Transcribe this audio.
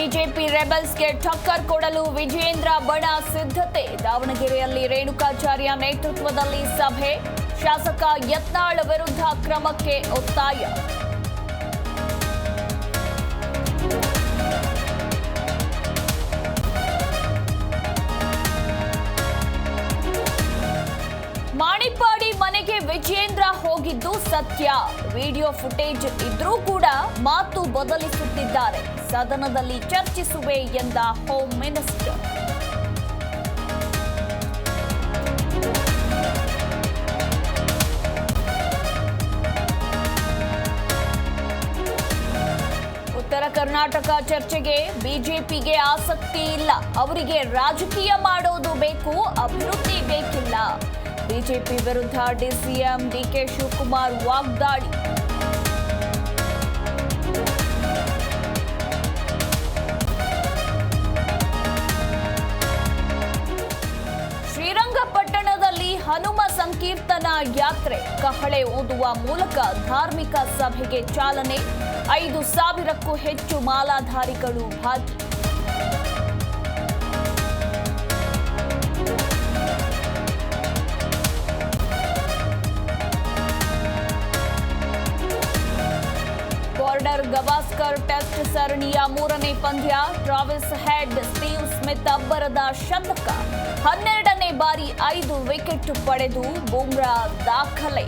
BJP ರೆಬಲ್ಸ್ಗೆ ಟಕ್ಕರ್ ಕೊಡಲು ವಿಜಯೇಂದ್ರ ಬಣ ಸಿದ್ಧತೆ. ದಾವಣಗೆರೆಯಲ್ಲಿ ರೇಣುಕಾಚಾರ್ಯ ನೇತೃತ್ವದಲ್ಲಿ ಸಭೆ. ಶಾಸಕ ಯತ್ನಾಳ್ ವಿರುದ್ಧ ಕ್ರಮಕ್ಕೆ ಒತ್ತಾಯ. ಮಾಣಿಪ್ಪಾಡಿ ಮನೆಗೆ ವಿಜಯೇಂದ್ರ ಹೋಗಿದ್ದು ಸತ್ಯ. ವಿಡಿಯೋ ಫುಟೇಜ್ ಇದ್ರೂ ಕೂಡ ಮಾತು ಬದಲಿಸುತ್ತಿದ್ದಾರೆ. ಸದನದಲ್ಲಿ ಚರ್ಚಿಸುವೆ ಎಂದ ಹೋಮ್ ಮಿನಿಸ್ಟರ್. ಉತ್ತರ ಕರ್ನಾಟಕ ಚರ್ಚೆಗೆ ಬಿಜೆಪಿಗೆ ಆಸಕ್ತಿ ಇಲ್ಲ. ಅವರಿಗೆ ರಾಜಕೀಯ ಮಾಡೋದು ಬೇಕು, ಅಭಿವೃದ್ಧಿ ಬೇಕಿಲ್ಲ. ಬಿಜೆಪಿ ವಿರುದ್ಧ ಡಿಸಿಎಂ ಡಿಕೆ ಶಿವಕುಮಾರ್ ವಾಗ್ದಾಳಿ. ಶ್ರೀರಂಗಪಟ್ಟಣದಲ್ಲಿ ಹನುಮ ಸಂಕೀರ್ತನ ಯಾತ್ರೆ. ಕಹಳೆ ಓದುವ ಮೂಲಕ ಧಾರ್ಮಿಕ ಸಭೆಗೆ ಚಾಲನೆ. 5,000ಕ್ಕೂ ಹೆಚ್ಚು ಮಾಲಾಧಾರಿಗಳು ಭಾಗಿ. ಬಾರ್ಡರ್ ಗವಾಸ್ಕರ್ ಟೆಸ್ಟ್ ಸರಣಿಯ 3ನೇ ಪಂದ್ಯ. ಟ್ರಾವಿಸ್ ಹೆಡ್, ಸ್ಟೀವ್ ಸ್ಮಿತ್ ಅಬ್ಬರದ ಶತಕ. 12ನೇ ಬಾರಿ 5 ವಿಕೆಟ್ ಪಡೆದು ಬುಮ್ರಾ ದಾಖಲೆ.